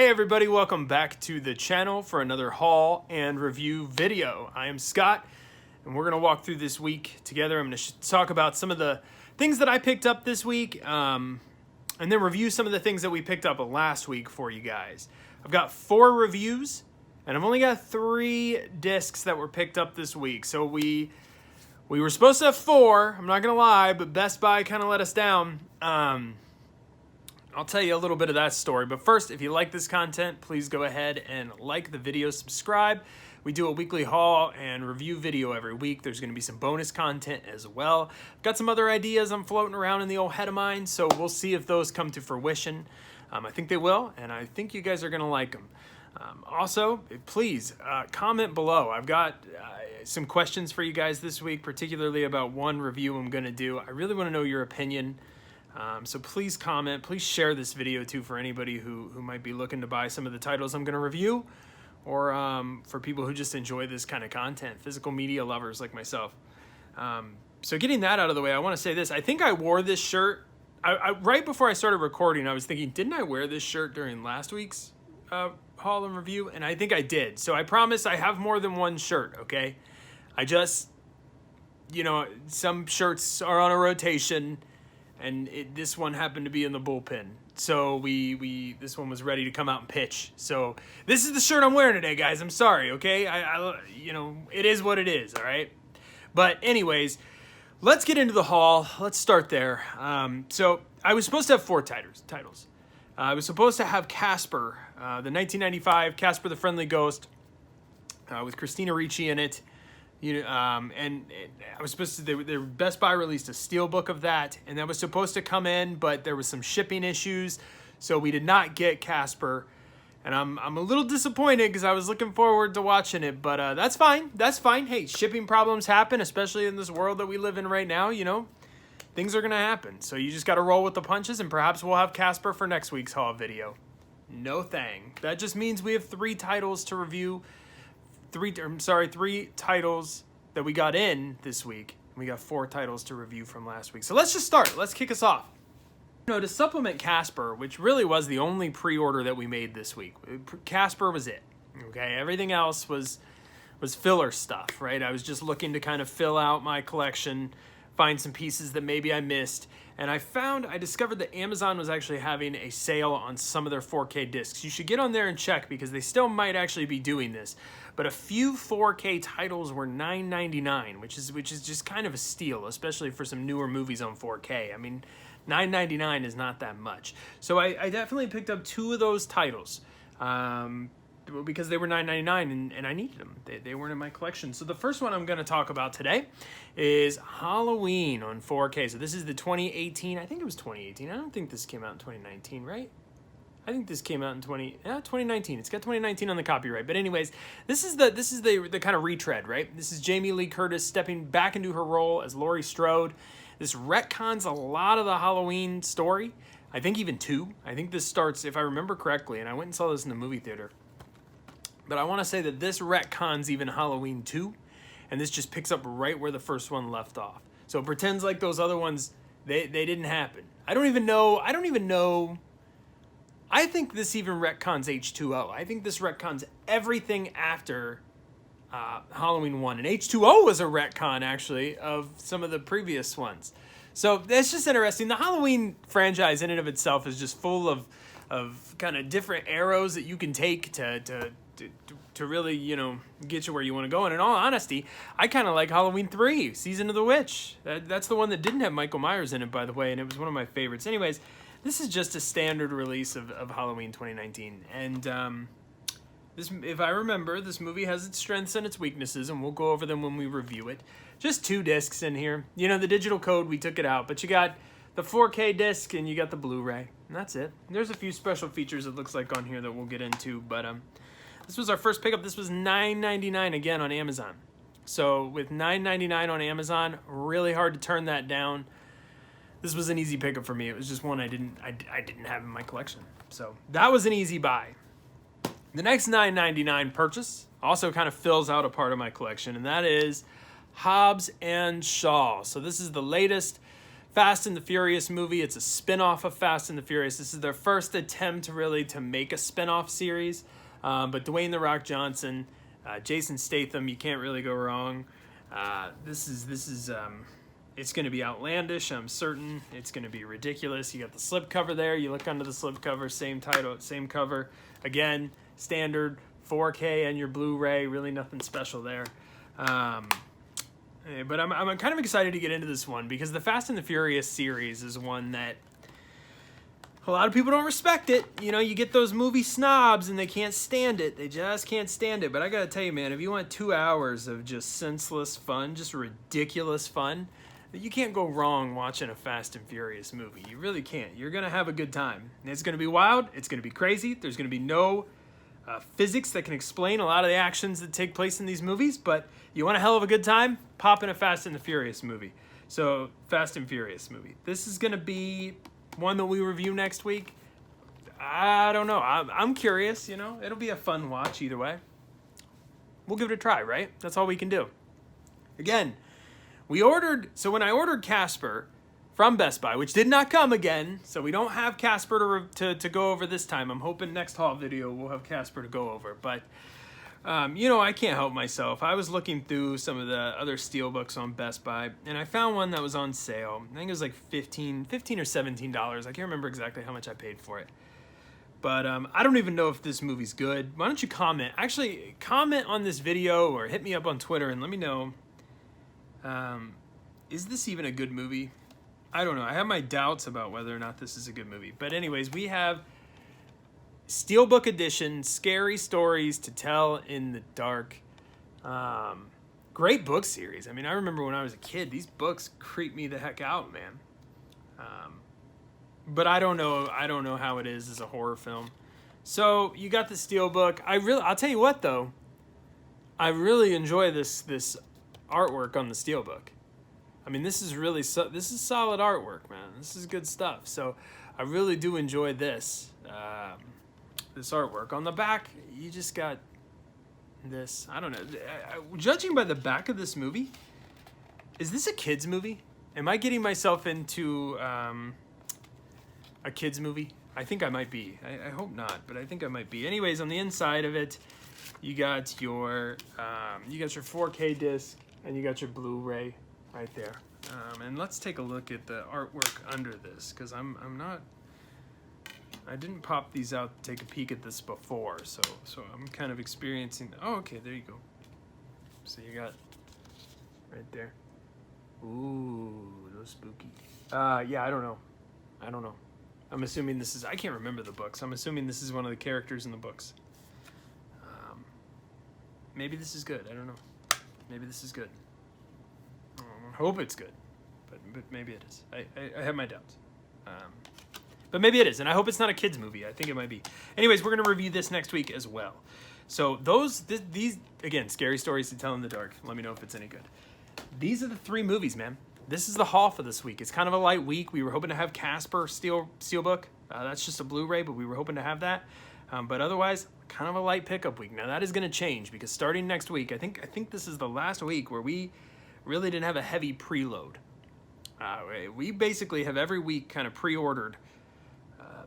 Hey everybody, welcome back to the channel for another haul and review video. I am Scott, and we're going to walk through this week together. I'm going to talk about some of the things that I picked up this week, and then review some of the things that we picked up last week for you guys. I've got 4 reviews, and I've only got 3 discs that were picked up this week. So we were supposed to have 4, I'm not going to lie, but Best Buy kind of let us down. I'll tell you a little bit of that story, but first, if you like this content, please go ahead and like the video, subscribe. We do a weekly haul and review video every week. There's going to be some bonus content as well. I've got some other ideas I'm floating around in the old head of mine, so we'll see if those come to fruition. I think they will, and I think you guys are going to like them. Also, please comment below. I've got some questions for you guys this week, particularly about one review I'm going to do. I really want to know your opinion. So please comment, please share this video too for anybody who might be looking to buy some of the titles I'm going to review, or for people who just enjoy this kind of content, physical media lovers like myself. So getting that out of the way, I want to say this. I think I wore this shirt, right before I started recording, I was thinking, didn't I wear this shirt during last week's haul and review? And I think I did. So I promise I have more than one shirt, okay? I just, some shirts are on a rotation, and this one happened to be in the bullpen. So this one was ready to come out and pitch. So this is the shirt I'm wearing today, guys. I'm sorry, okay? It is what it is, all right? But anyways, let's get into the haul. Let's start there. So I was supposed to have 4 titles. I was supposed to have Casper, the 1995 Casper the Friendly Ghost, with Christina Ricci in it. And I was supposed to, the Best Buy released a steelbook of that, and that was supposed to come in, but there was some shipping issues, so we did not get Casper, and I'm a little disappointed because I was looking forward to watching it, but that's fine. Hey, shipping problems happen, especially in this world that we live in right now. Things are gonna happen, so you just got to roll with the punches, and perhaps we'll have Casper for next week's haul video. No thang. That just means we have 3 titles to review. 3 titles that we got in this week. We got 4 titles to review from last week. So let's just start. Let's kick us off. To supplement Casper, which really was the only pre-order that we made this week. Casper was it. Okay, everything else was filler stuff, right? I was just looking to kind of fill out my collection, find some pieces that maybe I missed. And I discovered that Amazon was actually having a sale on some of their 4K discs. You should get on there and check because they still might actually be doing this. But a few 4K titles were $9.99, which is just kind of a steal, especially for some newer movies on 4K. I mean, $9.99 is not that much. So I definitely picked up 2 of those titles because they were $9.99 and I needed them. They weren't in my collection. So the first one I'm going to talk about today is Halloween on 4K. So this is the 2018. I think it was 2018. I don't think this came out in 2019, right? I think this came out in 2019. It's got 2019 on the copyright. But anyways, this is the kind of retread, right? This is Jamie Lee Curtis stepping back into her role as Laurie Strode. This retcons a lot of the Halloween story. I think even 2. I think this starts, if I remember correctly, and I went and saw this in the movie theater. But I want to say that this retcons even Halloween 2, and this just picks up right where the first one left off. So it pretends like those other ones, they didn't happen. I don't even know. I think this even retcons H2O. I think this retcons everything after Halloween 1. And H2O was a retcon, actually, of some of the previous ones. So that's just interesting. The Halloween franchise in and of itself is just full of kind of different arrows that you can take to really, get you where you want to go. And in all honesty, I kind of like Halloween 3, Season of the Witch. That's the one that didn't have Michael Myers in it, by the way, and it was one of my favorites. Anyways, this is just a standard release of Halloween 2019. And if I remember, this movie has its strengths and its weaknesses, and we'll go over them when we review it. Just 2 discs in here. The digital code, we took it out, but you got the 4K disc and you got the Blu-ray, and that's it. There's a few special features it looks like on here that we'll get into, but this was our first pickup. This was $9.99 again on Amazon. So with $9.99 on Amazon, really hard to turn that down. This was an easy pickup for me. It was just one I didn't have in my collection. So that was an easy buy. The next $9.99 purchase also kind of fills out a part of my collection, and that is Hobbs and Shaw. So this is the latest Fast and the Furious movie. It's a spin-off of Fast and the Furious. This is their first attempt really to make a spin-off series. But Dwayne "The Rock" Johnson, Jason Statham, you can't really go wrong. This is it's going to be outlandish. I'm certain it's going to be ridiculous. You got the slipcover there. You look under the slipcover, same title, same cover. Again, standard 4K and your Blu-ray. Really nothing special there. But I'm kind of excited to get into this one because the Fast and the Furious series is one that a lot of people don't respect it. You know, you get those movie snobs and they can't stand it. They just can't stand it. But I got to tell you, man, if you want 2 hours of just senseless fun, just ridiculous fun, you can't go wrong watching a Fast and Furious movie. You really can't. You're going to have a good time. And it's going to be wild. It's going to be crazy. There's going to be no physics that can explain a lot of the actions that take place in these movies. But you want a hell of a good time? Pop in a Fast and the Furious movie. So, Fast and Furious movie. This is going to be one that we review next week. I don't know. I'm curious, you know. It'll be a fun watch either way. We'll give it a try, right? That's all we can do. Again, so when I ordered Casper from Best Buy, which did not come again, so we don't have Casper to go over this time. I'm hoping next haul video we'll have Casper to go over. But, you know, I can't help myself. I was looking through some of the other steelbooks on Best Buy, and I found one that was on sale. I think it was like $15 or $17. I can't remember exactly how much I paid for it. But I don't even know if this movie's good. Why don't you comment? Actually, comment on this video or hit me up on Twitter and let me know, is this even a good movie? I don't know. I have my doubts about whether or not this is a good movie. But anyways, we have Steelbook Edition, Scary Stories to Tell in the Dark. Great book series. I mean, I remember when I was a kid, these books creeped me the heck out, man. But I don't know how it is as a horror film. So you got the Steelbook. I'll tell you what though. I really enjoy this artwork on the Steelbook. I mean, this is solid artwork, man. This is good stuff. So I really do enjoy this artwork. On the back, you just got this. I don't know. Judging by the back of this movie, is this a kid's movie? Am I getting myself into a kid's movie? I think I might be. I hope not, but I think I might be. Anyways, on the inside of it, you got your 4K disc and you got your Blu-ray right there. And let's take a look at the artwork under this because I didn't pop these out to take a peek at this before, so I'm kind of experiencing. Oh, okay, there you go. So you got right there. Ooh, those spooky. Yeah, I don't know. I'm assuming this is. I can't remember the books. I'm assuming this is one of the characters in the books. Maybe this is good. I don't know. Maybe this is good. I hope it's good, but maybe it is. I have my doubts. But maybe it is, and I hope it's not a kid's movie. I think it might be. Anyways, we're going to review this next week as well. So these, again, Scary Stories to Tell in the Dark. Let me know if it's any good. These are the 3 movies, man. This is the haul for this week. It's kind of a light week. We were hoping to have Casper Steelbook. That's just a Blu-ray, but we were hoping to have that. But otherwise, kind of a light pickup week. Now, that is going to change because starting next week, I think this is the last week where we really didn't have a heavy preload. We basically have every week kind of pre-ordered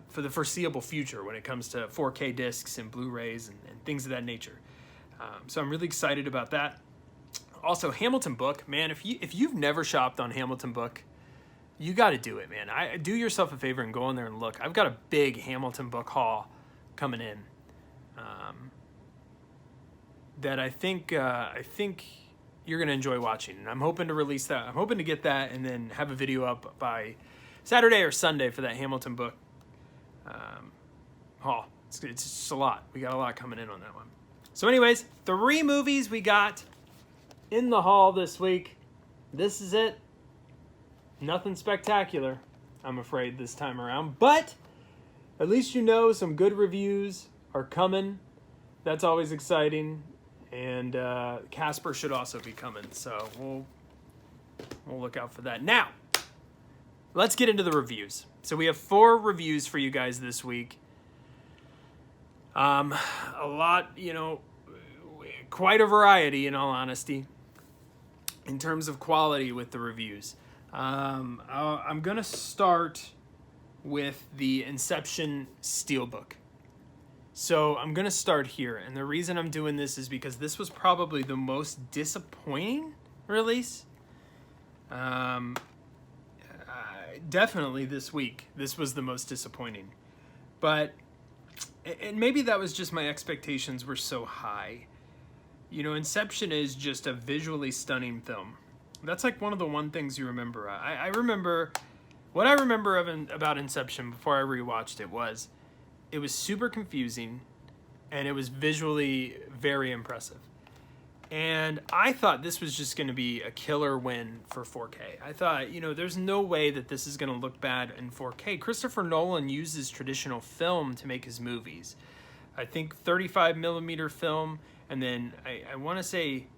for the foreseeable future when it comes to 4K discs and Blu-rays and things of that nature. So I'm really excited about that. Also, Hamilton Book, man, if you've never shopped on Hamilton Book, you got to do it, man. Do yourself a favor and go in there and look. I've got a big Hamilton Book haul coming in that I think you're going to enjoy watching. And I'm hoping to release that. I'm hoping to get that and then have a video up by Saturday or Sunday for that Hamilton Book haul. It's just a lot. We got a lot coming in on that one. So anyways, 3 movies we got in the haul this week. This is it. Nothing spectacular, I'm afraid, this time around. But at least you know some good reviews are coming. That's always exciting. And Casper should also be coming. So we'll look out for that. Now, let's get into the reviews. So we have 4 reviews for you guys this week. A lot, quite a variety in all honesty in terms of quality with the reviews. I'm going to start with the Inception Steelbook. So I'm going to start here. And the reason I'm doing this is because this was probably the most disappointing release. Definitely this week, this was the most disappointing. But, and maybe that was just my expectations were so high. You know, Inception is just a visually stunning film. That's like one of the one things you remember. I remember, what I remember about Inception before I rewatched it was super confusing and it was visually very impressive. And I thought this was just going to be a killer win for 4K. I thought, you know, there's no way that this is going to look bad in 4K. Christopher Nolan uses traditional film to make his movies. I think 35 millimeter film, and then I want to say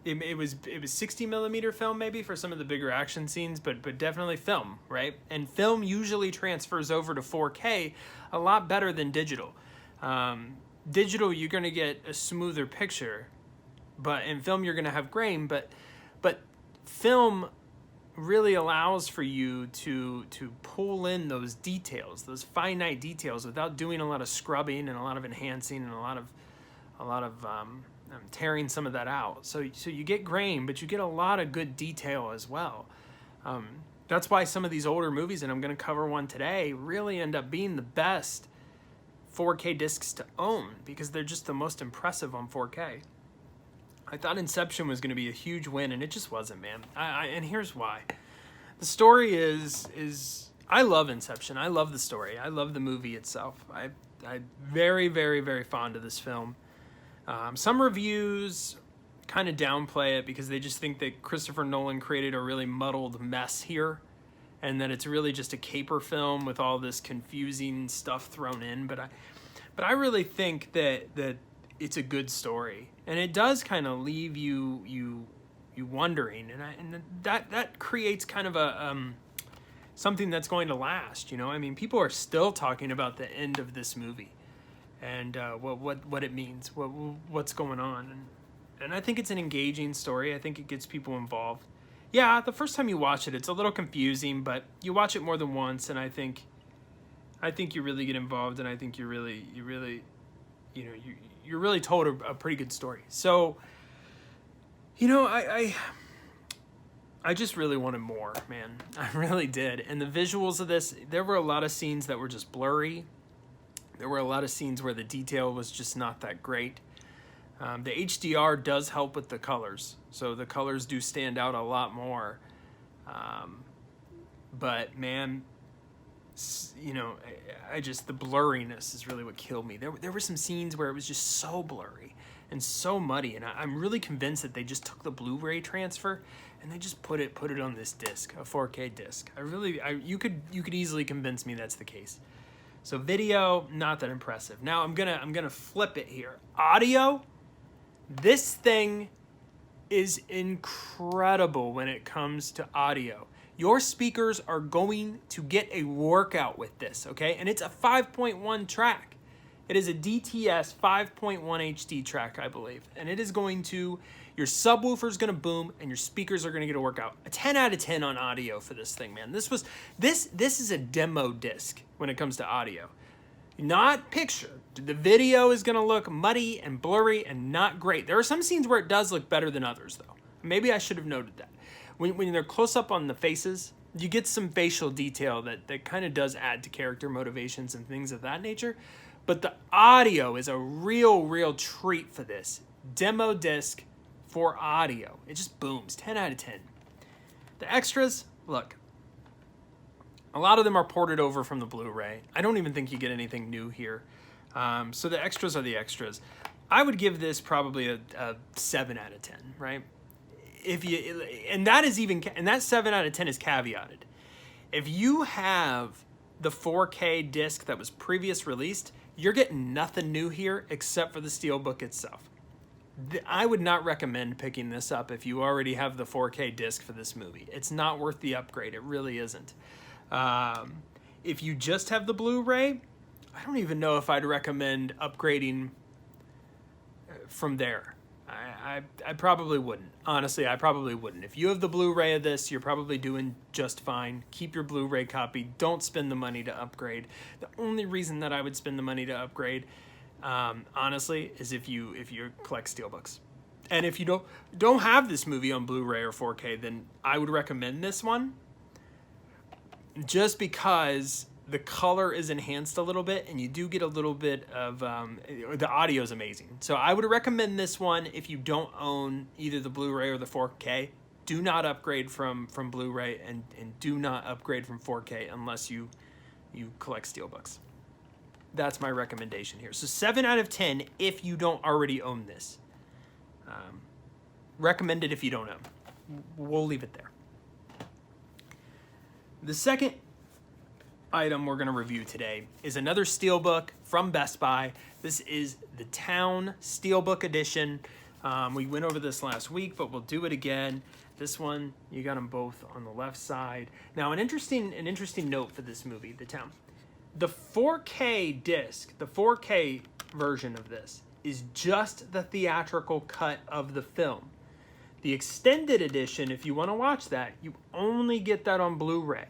it was 60 millimeter film maybe for some of the bigger action scenes, but definitely film, right? And film usually transfers over to 4K a lot better than digital. Digital, you're going to get a smoother picture. But in film, you're going to have grain, but film really allows for you to pull in those details, those finite details, without doing a lot of scrubbing and a lot of enhancing and a lot of tearing some of that out. So you get grain, but you get a lot of good detail as well. That's why some of these older movies, and I'm going to cover one today, really end up being the best 4K discs to own because they're just the most impressive on 4K. I thought Inception was going to be a huge win, and it just wasn't, man. And here's why. The story is I love Inception. I love the story. I love the movie itself. I'm very, very, very fond of this film. Some reviews kind of downplay it because they just think that Christopher Nolan created a really muddled mess here and that it's really just a caper film with all this confusing stuff thrown in. But I really think that it's a good story, and it does kind of leave you wondering, and that creates kind of a something that's going to last. You know, I mean, people are still talking about the end of this movie, and what it means, what's going on, and I think it's an engaging story. I think it gets people involved. Yeah, the first time you watch it, it's a little confusing, but you watch it more than once, and I think you really get involved, and I think you really you're really told a pretty good story. So, you know, I just really wanted more, man. I really did. And the visuals of this, there were a lot of scenes that were just blurry. There were a lot of scenes where the detail was just not that great. The HDR does help with the colors. So the colors do stand out a lot more. But, man, you know, the blurriness is really what killed me. There were some scenes where it was just so blurry and so muddy, and I'm really convinced that they just took the Blu-ray transfer and they just put it on this disc, a 4K disc. You could easily convince me that's the case. So video, not that impressive. Now I'm gonna flip it here. Audio, this thing is incredible when it comes to audio. Your speakers are going to get a workout with this, okay? And it's a 5.1 track. It is a DTS 5.1 HD track, I believe. And it is going to, your subwoofer is going to boom and your speakers are going to get a workout. A 10 out of 10 on audio for this thing, man. This is a demo disc when it comes to audio. Not picture. The video is going to look muddy and blurry and not great. There are some scenes where it does look better than others, though. Maybe I should have noted that. When they're close up on the faces, you get some facial detail that kind of does add to character motivations and things of that nature. But the audio is a real treat for this. Demo disc for audio. It just booms. 10 out of 10. The extras, look. A lot of them are ported over from the Blu-ray. I don't even think you get anything new here. So the extras are the extras. I would give this probably a 7 out of 10, right? That 7 out of 10 is caveated. If you have the 4K disc that was previous released, you're getting nothing new here except for the Steelbook itself. I would not recommend picking this up if you already have the 4K disc for this movie. It's not worth the upgrade. It really isn't. If you just have the Blu-ray, I don't even know if I'd recommend upgrading from there. I probably wouldn't. Honestly, I probably wouldn't. If you have the Blu-ray of this, you're probably doing just fine. Keep your Blu-ray copy. Don't spend the money to upgrade. The only reason that I would spend the money to upgrade, honestly, is if you collect steelbooks. And if you don't have this movie on Blu-ray or 4K, then I would recommend this one. Just because the color is enhanced a little bit, and you do get a little bit of the audio is amazing. So I would recommend this one if you don't own either the Blu-ray or the 4K. Do not upgrade from Blu-ray, and do not upgrade from 4K unless you collect steelbooks. That's my recommendation here. So 7 out of 10 if you don't already own this. Recommended if you don't own. We'll leave it there. The second item we're going to review today is another steelbook from Best Buy. This is the Town Steelbook Edition. We went over this last week, but we'll do it again. This one, you got them both on the left side. Now, an interesting note for this movie, The Town. The 4K disc, the 4K version of this, is just the theatrical cut of the film. The extended edition, if you want to watch that, you only get that on Blu-ray.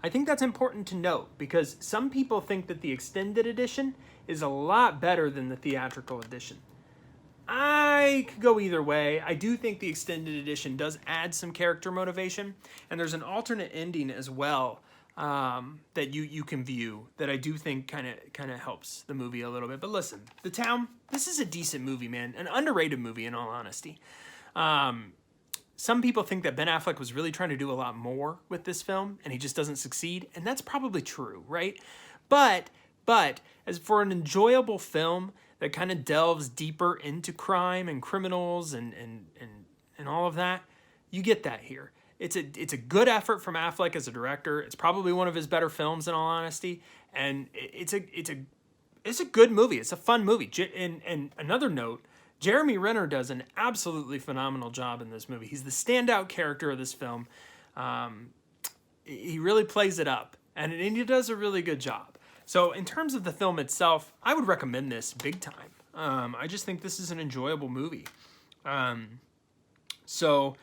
I think that's important to note because some people think that the extended edition is a lot better than the theatrical edition. I could go either way. I do think the extended edition does add some character motivation, and there's an alternate ending as well that you can view that I do think kind of helps the movie a little bit. But listen, The Town, this is a decent movie, man, an underrated movie in all honesty. Some people think that Ben Affleck was really trying to do a lot more with this film, and he just doesn't succeed, and that's probably true, right? But as for an enjoyable film that kind of delves deeper into crime and criminals and all of that, you get that here. It's a good effort from Affleck as a director. It's probably one of his better films, in all honesty, and it's a good movie. It's a fun movie. And another note. Jeremy Renner does an absolutely phenomenal job in this movie. He's the standout character of this film. He really plays it up, and he does a really good job. So in terms of the film itself, I would recommend this big time. I just think this is an enjoyable movie. So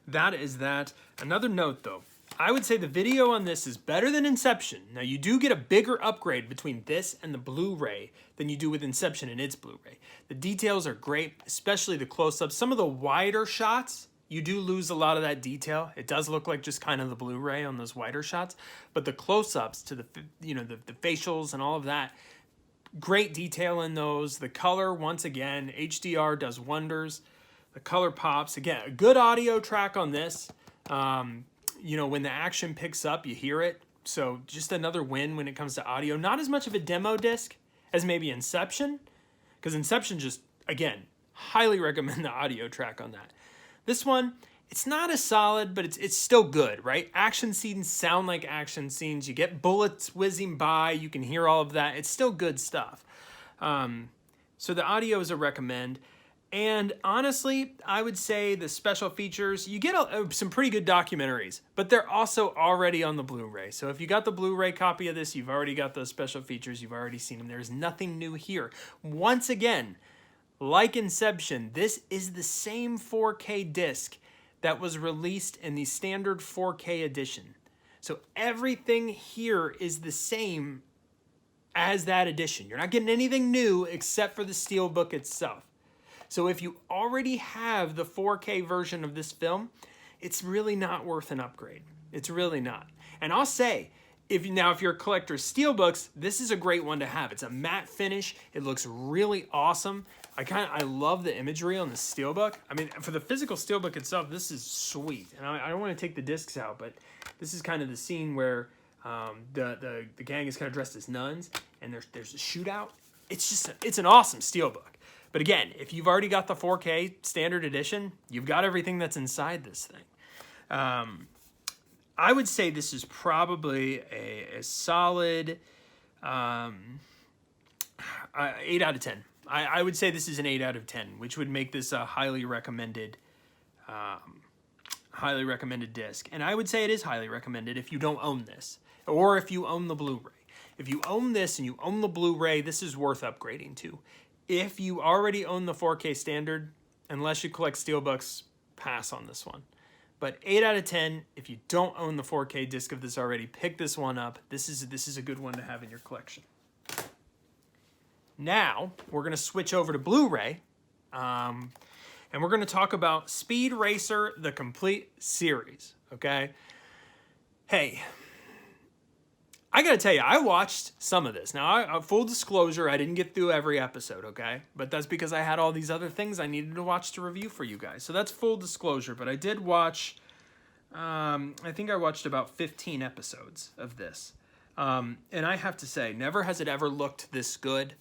that is that. Another note, though. I would say the video on this is better than Inception. Now, you do get a bigger upgrade between this and the Blu-ray than you do with Inception and its Blu-ray. The details are great, especially the close-ups. Some of the wider shots, you do lose a lot of that detail. It does look like just kind of the Blu-ray on those wider shots, but the close-ups to the facials and all of that, great detail in those. The color, once again, HDR does wonders. The color pops. Again, a good audio track on this. When the action picks up, you hear it. So just another win when it comes to audio. Not as much of a demo disc as maybe Inception, because Inception just, again, highly recommend the audio track on that. This one, it's not as solid, but it's still good, right? Action scenes sound like action scenes. You get bullets whizzing by. You can hear all of that. It's still good stuff. So the audio is a recommend. And honestly, I would say the special features, you get some pretty good documentaries, but they're also already on the Blu-ray. So if you got the Blu-ray copy of this, you've already got those special features. You've already seen them. There's nothing new here. Once again, like Inception, this is the same 4K disc that was released in the standard 4K edition. So everything here is the same as that edition. You're not getting anything new except for the steelbook itself. So if you already have the 4K version of this film, it's really not worth an upgrade. It's really not. And I'll say, if you're a collector of steelbooks, this is a great one to have. It's a matte finish. It looks really awesome. I love the imagery on the steelbook. I mean, for the physical steelbook itself, this is sweet. And I don't want to take the discs out, but this is kind of the scene where the gang is kind of dressed as nuns, and there's a shootout. It's an awesome steelbook. But again, if you've already got the 4K standard edition, you've got everything that's inside this thing. I would say this is probably a solid 8 out of 10. I would say this is an 8 out of 10, which would make this a highly recommended disc. And I would say it is highly recommended if you don't own this, or if you own the Blu-ray. If you own this and you own the Blu-ray, this is worth upgrading to. If you already own the 4K standard, Unless you collect Steelbooks, pass on this one. But 8 out of 10, if you don't own the 4K disc of this already, pick this one up. This is a good one to have in your collection. Now, we're going to switch over to Blu-ray, and we're going to talk about Speed Racer, the complete series, okay? Hey, I got to tell you, I watched some of this. Now, full disclosure, I didn't get through every episode, okay? But that's because I had all these other things I needed to watch to review for you guys. So that's full disclosure, but I did watch, I think I watched about 15 episodes of this. And I have to say, never has it ever looked this good.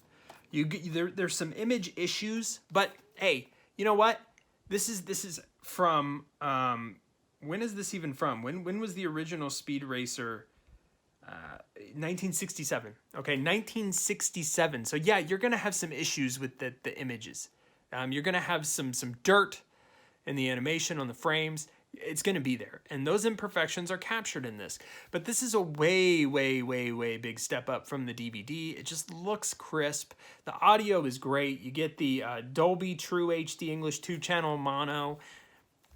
There's some image issues, but hey, you know what? This is from when is this even from? When was the original Speed Racer? 1967. Okay, 1967. So yeah, you're gonna have some issues with the images. You're gonna have some dirt in the animation on the frames. It's going to be there. And those imperfections are captured in this. But this is a way big step up from the DVD. It just looks crisp. The audio is great. You get the Dolby True HD English 2-channel mono.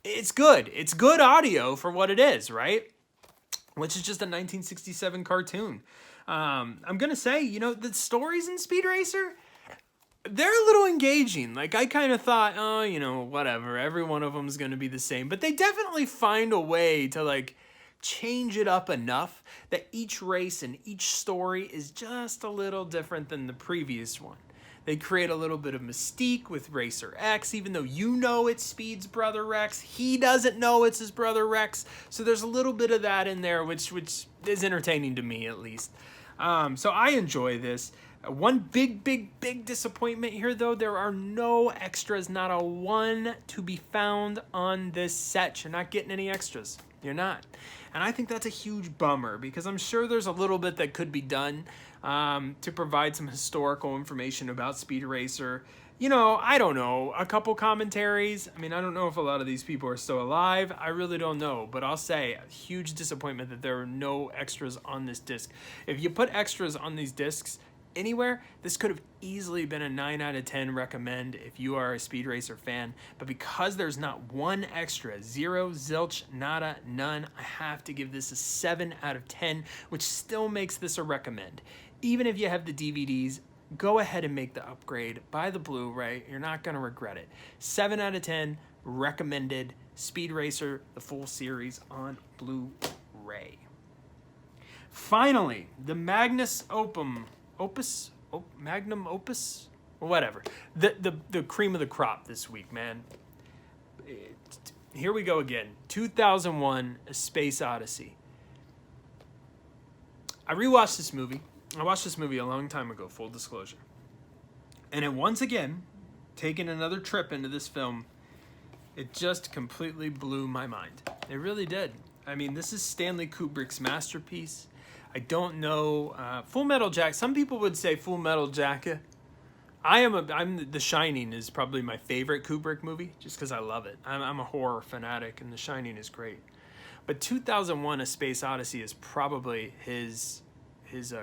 It's good. It's good audio for what it is, right? Which is just a 1967 cartoon. I'm going to say, you know, the stories in Speed Racer, they're a little engaging. Like, I kind of thought, oh, you know, whatever. Every one of them is going to be the same. But they definitely find a way to, like, change it up enough that each race and each story is just a little different than the previous one. They create a little bit of mystique with Racer X, even though you know it's Speed's brother Rex. He doesn't know it's his brother Rex. So there's a little bit of that in there, which is entertaining to me, at least. So I enjoy this. One big disappointment here, though. There are no extras, not a one to be found on this set. You're not getting any extras. You're not. And I think that's a huge bummer because I'm sure there's a little bit that could be done to provide some historical information about Speed Racer. You know, I don't know, a couple commentaries. I mean, I don't know if a lot of these people are still alive. I really don't know, but I'll say a huge disappointment that there are no extras on this disc. If you put extras on these discs anywhere, this could have easily been a 9 out of 10 recommend if you are a Speed Racer fan. But because there's not one extra, zero, zilch, nada, none, I have to give this a 7 out of 10, which still makes this a recommend. Even if you have the DVDs, go ahead and make the upgrade. Buy the Blu-ray. You're not going to regret it. 7 out of 10 recommended Speed Racer, the full series on Blu-ray. Finally, the Magnum Opus, or whatever. The cream of the crop this week, man. Here we go again. 2001: A Space Odyssey. I rewatched this movie. I watched this movie a long time ago, full disclosure. And it once again, taking another trip into this film, it just completely blew my mind. It really did. I mean, this is Stanley Kubrick's masterpiece. I don't know, Full Metal Jacket. Some people would say Full Metal Jacket. The Shining is probably my favorite Kubrick movie, just because I love it. I'm a horror fanatic, and The Shining is great. But 2001: A Space Odyssey is probably his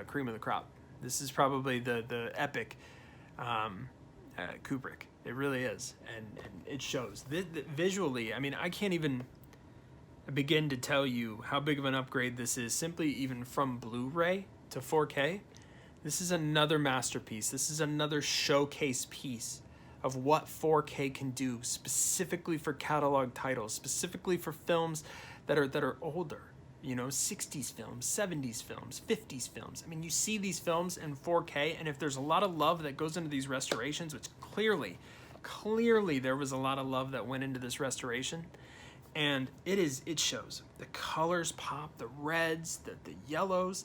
cream of the crop. This is probably the epic Kubrick. It really is, and it shows. Visually, I mean, I can't even begin to tell you how big of an upgrade this is, simply even from Blu-ray to 4K. This is another masterpiece. This is another showcase piece of what 4K can do, specifically for catalog titles, specifically for films that are older. You know, 60s films, 70s films, 50s films. I mean, you see these films in 4K, and if there's a lot of love that goes into these restorations, which clearly there was a lot of love that went into this restoration, and it shows. The colors pop, the reds, the yellows,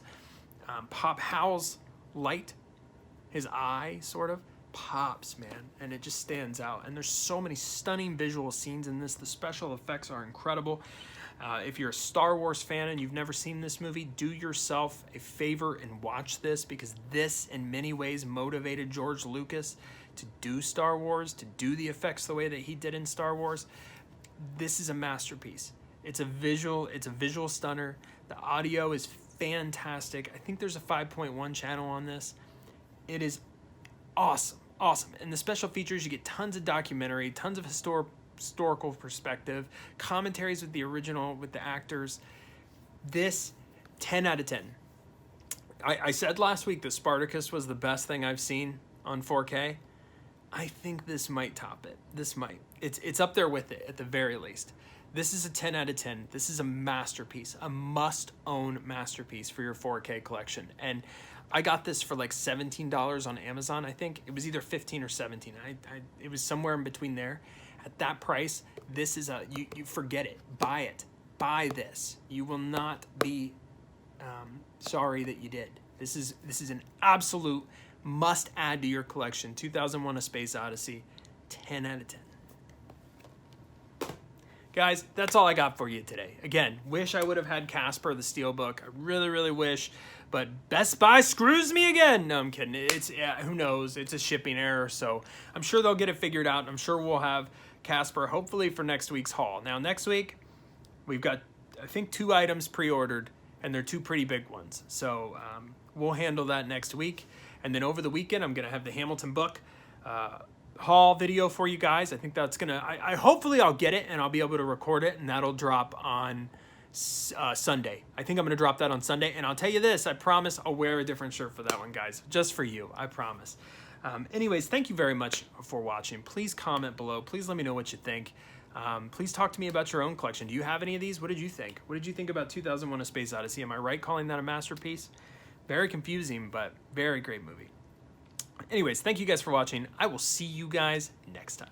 pop. Hal's light, his eye sort of pops, man, and it just stands out. And there's so many stunning visual scenes in this. The special effects are incredible. If you're a Star Wars fan and you've never seen this movie, do yourself a favor and watch this, because this in many ways motivated George Lucas to do Star Wars, to do the effects the way that he did in Star Wars. This is a masterpiece. It's a visual stunner. The audio is fantastic. I think there's a 5.1 channel on this. It is awesome. awesome. And the special features, you get tons of documentary, tons of historical perspective, commentaries with the original, with the actors. This, 10 out of 10. I said last week that Spartacus was the best thing I've seen on 4K. I think this might top it. This might. It's up there with it at the very least. This is a 10 out of 10. This is a masterpiece, a must-own masterpiece for your 4K collection. And I got this for like $17 on Amazon, I think. It was either 15 or 17. It was somewhere in between there. At that price, this is you forget it. Buy it. Buy this. You will not be sorry that you did. This is an absolute must add to your collection. 2001: A Space Odyssey, 10 out of 10. Guys, that's all I got for you today. Again, wish I would have had Casper, the Steelbook. I really, really wish, but Best Buy screws me again. No, I'm kidding. Who knows? It's a shipping error, so I'm sure they'll get it figured out. I'm sure we'll have Casper, hopefully for next week's haul. Now, next week, we've got, I think, 2 items pre-ordered, and they're 2 pretty big ones. So we'll handle that next week. And then over the weekend, I'm going to have the Hamilton book haul video for you guys. I think that's going to, hopefully I'll get it and I'll be able to record it, and that'll drop on Sunday. I think I'm going to drop that on Sunday. And I'll tell you this, I promise I'll wear a different shirt for that one, guys. Just for you, I promise. Anyways, thank you very much for watching. Please comment below. Please let me know what you think. Please talk to me about your own collection. Do you have any of these? What did you think? What did you think about 2001: A Space Odyssey? Am I right calling that a masterpiece? Very confusing, but very great movie. Anyways, thank you guys for watching. I will see you guys next time.